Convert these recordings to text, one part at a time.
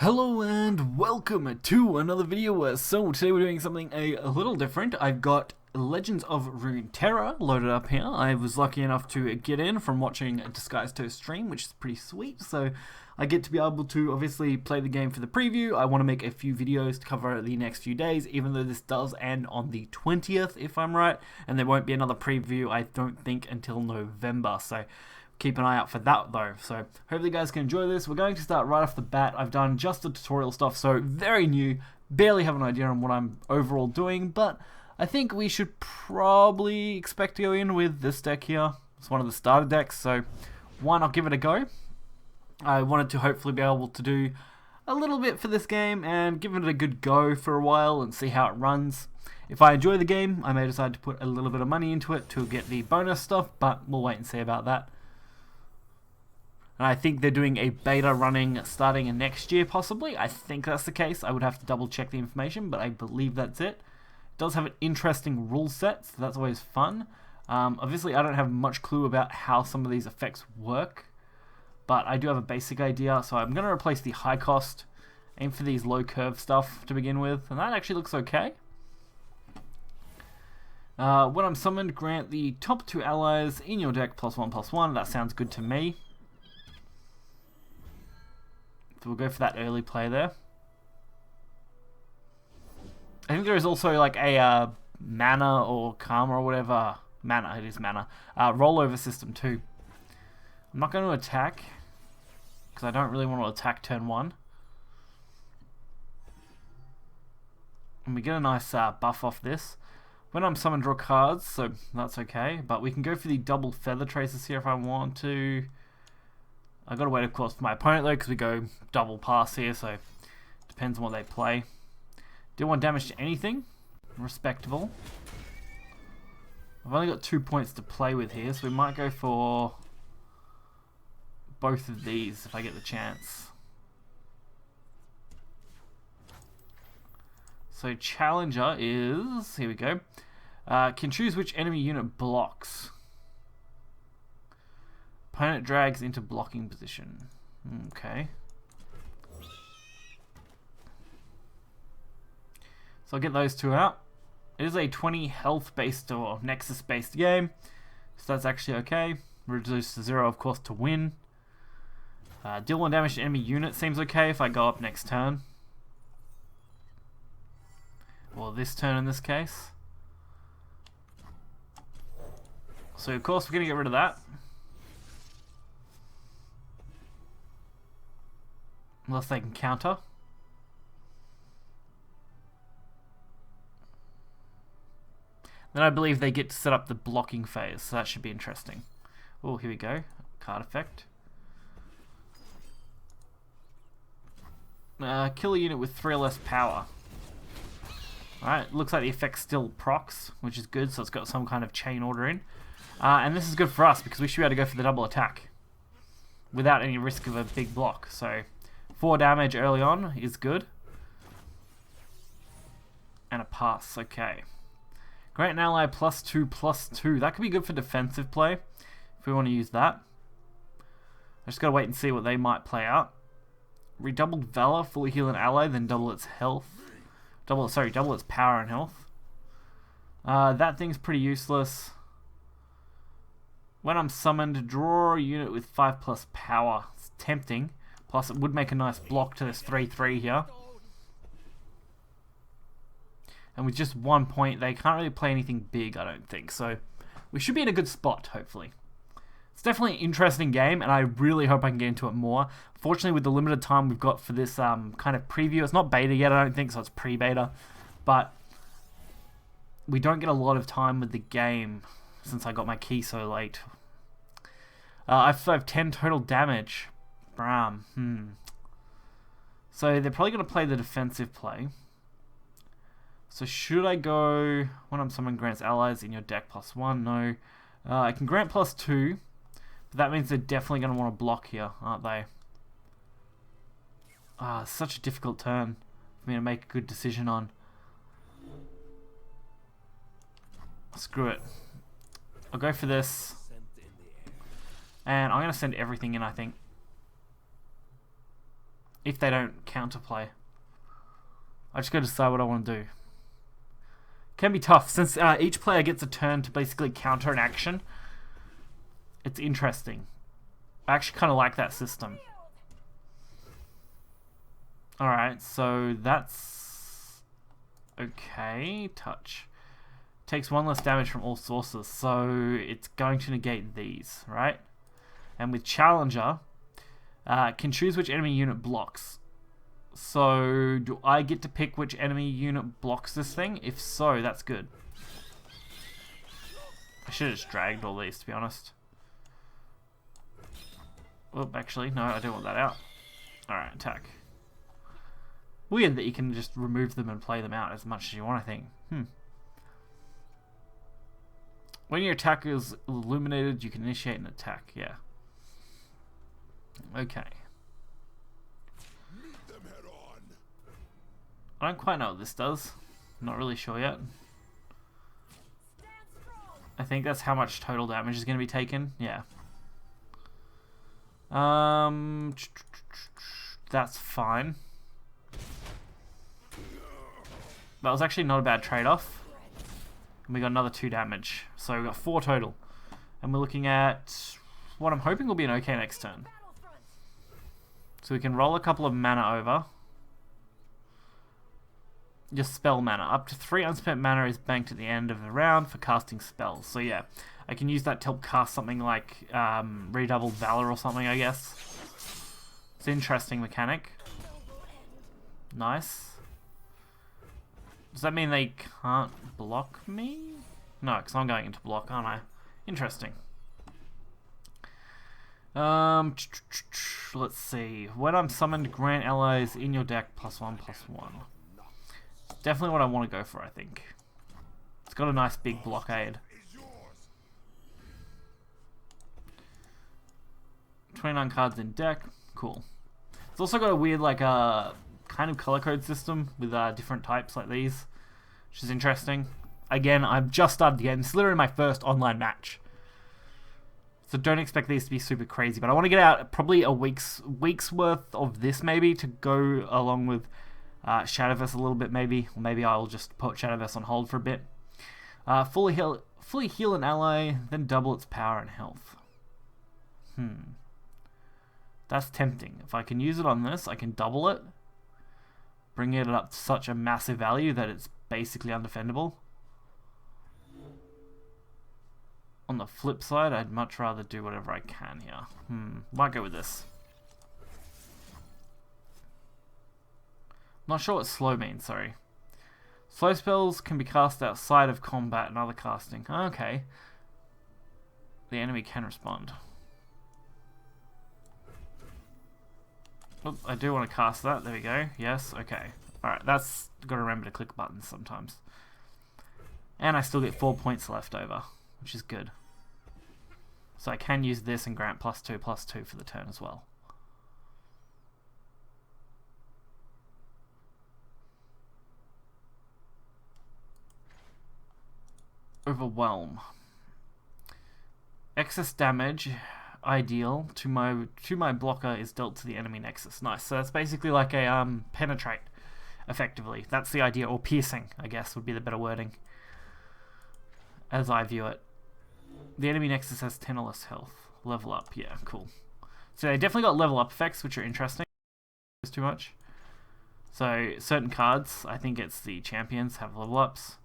Hello and welcome to another video. So today we're doing something a little different. I've got Legends of Runeterra loaded up here. I was lucky enough to get in from watching a Disguised Toast stream, which is pretty sweet. So I get to be able to obviously play the game for the preview. I want to make a few videos to cover the next few days, even though this does end on the 20th, if I'm right. And there won't be another preview, I don't think, until November. So keep an eye out for that though. So hopefully you guys can enjoy this. We're going to start right off the bat. I've done just the tutorial stuff, so very new, barely have an idea on what I'm overall doing, but I think we should probably expect to go in with this deck here. It's one of the starter decks, so why not give it a go? I wanted to hopefully be able to do a little bit for this game and give it a good go for a while and see how it runs. If I enjoy the game, I may decide to put a little bit of money into it to get the bonus stuff, but we'll wait and see about that. And I think they're doing a beta running starting in next year, possibly. I think that's the case. I would have to double check the information, but I believe that's it. It does have an interesting rule set, so that's always fun. Obviously, I don't have much clue about how some of these effects work, but I do have a basic idea. So I'm going to replace the high cost, aim for these low curve stuff to begin with, and that actually looks okay. When I'm summoned, grant the top 2 allies in your deck +1/+1. That sounds good to me. So we'll go for that early play there. I think there is also like a mana or karma or whatever. Mana, it is mana. Rollover system too. I'm not going to attack because I don't really want to attack turn 1. And we get a nice buff off this. When I'm summoned, draw cards, so that's okay. But we can go for the double feather traces here if I want to. I gotta wait, of course, for my opponent though, because we go double pass here, so depends on what they play. Do want damage to anything? Respectable. I've only got 2 points to play with here, so we might go for both of these if I get the chance. So Challenger is, here we go, can choose which enemy unit blocks. Opponent drags into blocking position. Okay. So I'll get those 2 out. It is a 20 health based or Nexus based game, so that's actually okay. Reduce to 0, of course, to win. Deal 1 damage to enemy unit seems okay if I go up next turn. Or this turn in this case. So of course we're going to get rid of that. Unless they can counter. Then I believe they get to set up the blocking phase, so that should be interesting. Oh, here we go. Card effect. Kill a unit with 3 or less power. Alright, looks like the effect still procs, which is good, so it's got some kind of chain order in. And this is good for us, because we should be able to go for the double attack without any risk of a big block, so 4 damage early on is good. And a pass, okay. Grant an ally +2/+2. That could be good for defensive play, if we want to use that. I just gotta wait and see what they might play out. Redoubled Valor, fully heal an ally, then double its health. Double its power and health. That thing's pretty useless. When I'm summoned, draw a unit with 5+ power. It's tempting. Plus, it would make a nice block to this 3/3 here. And with just 1 point, they can't really play anything big, I don't think. So, we should be in a good spot, hopefully. It's definitely an interesting game, and I really hope I can get into it more. Fortunately, with the limited time we've got for this kind of preview, it's not beta yet, I don't think, so it's pre-beta. But we don't get a lot of time with the game since I got my key so late. I have 10 total damage. Bram. So they're probably going to play the defensive play. So should I go when I'm summoned grants allies in your deck +1? No. I can grant +2, but that means they're definitely going to want to block here, aren't they? Such a difficult turn for me to make a good decision on. Screw it. I'll go for this. And I'm going to send everything in, I think. if they don't counterplay. I just got to decide what I want to do. Can be tough since each player gets a turn to basically counter an action. It's interesting. I actually kind of like that system. Alright, so that's okay. Touch. Takes 1 less damage from all sources, so it's going to negate these, right? And with Challenger, can choose which enemy unit blocks. So, do I get to pick which enemy unit blocks this thing? If so, that's good. I should have just dragged all these, to be honest. Oh, actually, no, I don't want that out. Alright, attack. Weird that you can just remove them and play them out as much as you want, I think. When your attack is illuminated, you can initiate an attack. Yeah. Okay. I don't quite know what this does. I'm not really sure yet. I think that's how much total damage is going to be taken. Yeah. That's fine. That was actually not a bad trade-off. And we got another 2 damage. So we got 4 total. And we're looking at what I'm hoping will be an okay next turn. So we can roll a couple of mana over. Just spell mana. Up to 3 unspent mana is banked at the end of the round for casting spells. So yeah, I can use that to help cast something like Redoubled Valor or something, I guess. It's an interesting mechanic. Nice. Does that mean they can't block me? No, because I'm going into block, aren't I? Interesting. Let's see. When I'm summoned, grant allies in your deck +1/+1. Definitely what I want to go for, I think. It's got a nice big blockade. 29 cards in deck. Cool. It's also got a weird, like, kind of color code system with different types like these, which is interesting. Again, I've just started the game. This is literally my first online match. So don't expect these to be super crazy, but I want to get out probably a week's worth of this maybe to go along with Shadowverse a little bit maybe. Or maybe I'll just put Shadowverse on hold for a bit. Fully heal an ally, then double its power and health. That's tempting. If I can use it on this, I can double it. Bring it up to such a massive value that it's basically undefendable. On the flip side, I'd much rather do whatever I can here. Might go with this. Not sure what slow means, sorry. Slow spells can be cast outside of combat and other casting. Okay. The enemy can respond. Oh, I do want to cast that. There we go. Yes, okay. Alright, that's got to remember to click buttons sometimes. And I still get 4 points left over, which is good. So I can use this and grant +2/+2 for the turn as well. Overwhelm. Excess damage, ideal, to my blocker is dealt to the enemy nexus. Nice. So that's basically like a penetrate, effectively. That's the idea, or piercing, I guess, would be the better wording, as I view it. The enemy nexus has 10 or less health. Level up, yeah, cool. So they definitely got level up effects, which are interesting. It's too much. So certain cards, I think it's the champions, have level ups.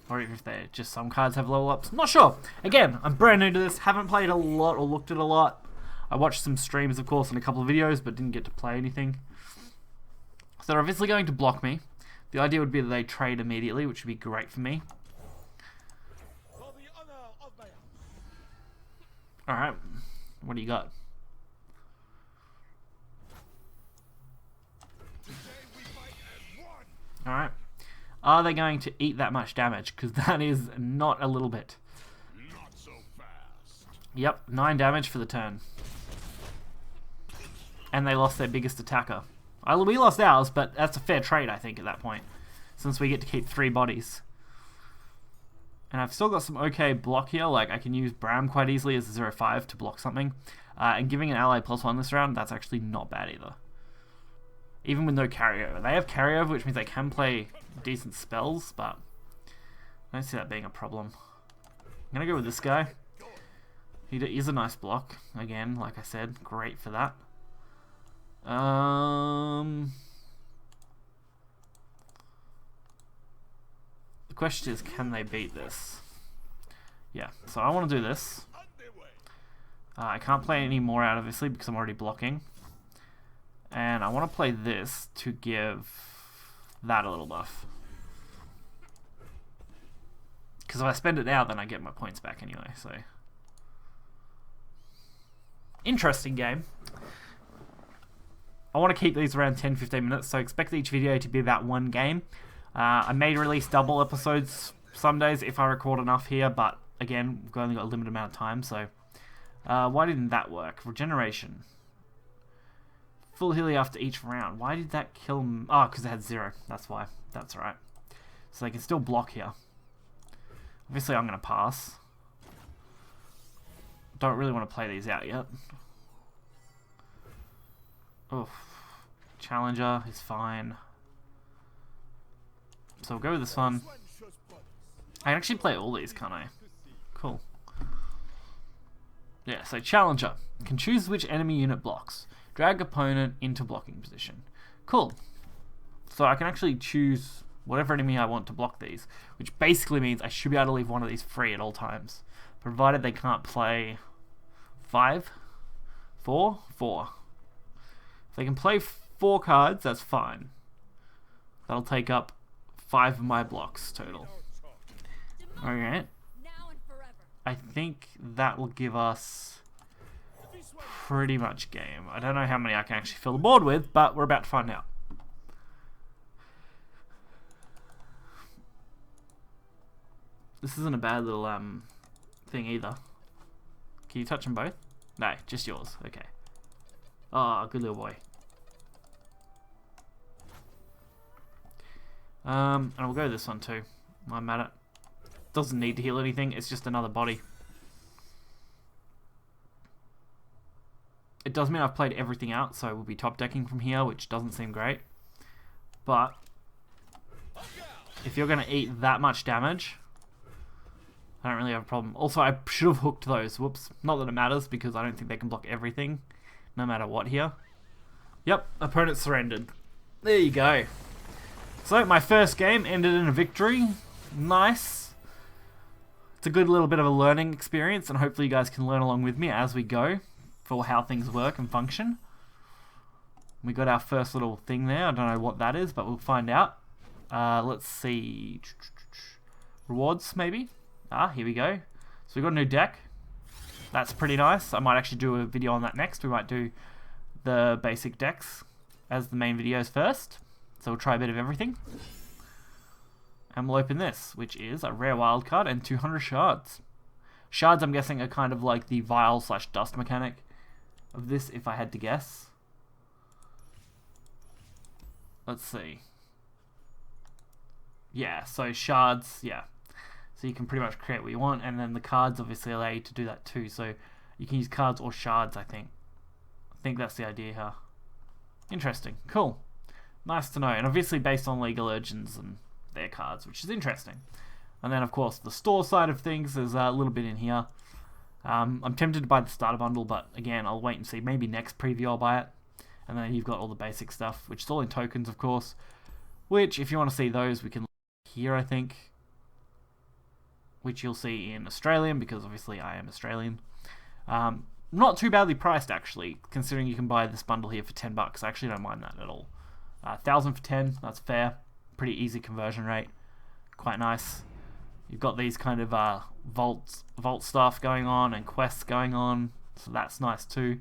Or if they're just some cards have level ups. Not sure. Again, I'm brand new to this. Haven't played a lot or looked at a lot. I watched some streams, of course, and a couple of videos, but didn't get to play anything. So they're obviously going to block me. The idea would be that they trade immediately, which would be great for me. Alright. What do you got? Alright. Are they going to eat that much damage? Because that is not a little bit. Not so fast. Yep, 9 damage for the turn. And they lost their biggest attacker. We lost ours, but that's a fair trade, I think, at that point. Since we get to keep 3 bodies. And I've still got some okay block here. Like, I can use Bram quite easily as a 0-5 to block something. And giving an ally +1 this round, that's actually not bad either. Even with no carryover. They have carryover, which means they can play decent spells, but I don't see that being a problem. I'm going to go with this guy. He is a nice block. Again, like I said, great for that. The question is, can they beat this? Yeah, so I want to do this. I can't play any more out, obviously, because I'm already blocking. And I want to play this to give that a little buff. Because if I spend it now, then I get my points back anyway, so... Interesting game. I want to keep these around 10-15 minutes, so expect each video to be about one game. I may release double episodes some days if I record enough here, but again, we've only got a limited amount of time, so... why didn't that work? Regeneration. Full healing after each round. Why did that kill him? Oh, because it had 0. That's why. That's right. So they can still block here. Obviously, I'm going to pass. Don't really want to play these out yet. Oof. Challenger is fine. So we'll go with this one. I can actually play all these, can't I? Cool. Yeah, so Challenger can choose which enemy unit blocks. Drag opponent into blocking position. Cool. So I can actually choose whatever enemy I want to block these, which basically means I should be able to leave one of these free at all times, provided they can't play 5, 4, 4. If they can play 4 cards, that's fine. That'll take up 5 of my blocks total. Alright. I think that will give us pretty much game. I don't know how many I can actually fill the board with, but we're about to find out. This isn't a bad little thing either. Can you touch them both? No, just yours. Okay. Oh, good little boy. And we'll go this one too. I'm at it. Doesn't need to heal anything, it's just another body. It does mean I've played everything out, so we'll be top decking from here, which doesn't seem great. But if you're going to eat that much damage, I don't really have a problem. Also, I should have hooked those. Whoops. Not that it matters, because I don't think they can block everything, no matter what here. Yep, opponent surrendered. There you go. So, my first game ended in a victory. Nice. It's a good little bit of a learning experience, and hopefully you guys can learn along with me as we go for how things work and function. We got our first little thing there. I don't know what that is, but we'll find out. Let's see. Rewards, maybe? Here we go. So we got a new deck. That's pretty nice. I might actually do a video on that next. We might do the basic decks as the main videos first. So we'll try a bit of everything. And we'll open this, which is a rare wildcard and 200 shards. Shards, I'm guessing, are kind of like the vial/dust mechanic of this, if I had to guess. Let's see. Yeah, so shards, yeah. So you can pretty much create what you want, and then the cards obviously allow you to do that too. So you can use cards or shards, I think. I think that's the idea here. Interesting. Cool. Nice to know. And obviously based on League of Legends and their cards, which is interesting. And then, of course, the store side of things, there's a little bit in here. I'm tempted to buy the starter bundle, but again, I'll wait and see. Maybe next preview I'll buy it. And then you've got all the basic stuff, which is all in tokens, of course. Which, if you want to see those, we can look here, I think. Which you'll see in Australian, because obviously I am Australian. Not too badly priced, actually, considering you can buy this bundle here for $10. I actually don't mind that at all. 1,000 for 10, that's fair. Pretty easy conversion rate. Quite nice. You've got these kind of vault stuff going on and quests going on, so that's nice too.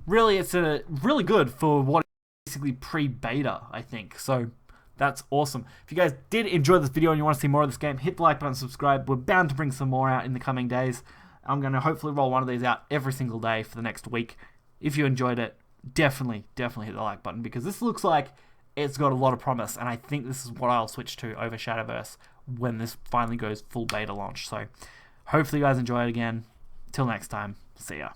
Really, it's really good for what is basically pre-beta, I think. So that's awesome. If you guys did enjoy this video and you want to see more of this game, hit the like button, subscribe. We're bound to bring some more out in the coming days. I'm going to hopefully roll one of these out every single day for the next week. If you enjoyed it, definitely hit the like button, because this looks like it's got a lot of promise, and I think this is what I'll switch to over Shadowverse when this finally goes full beta launch. So hopefully you guys enjoy it again. Till next time, see ya.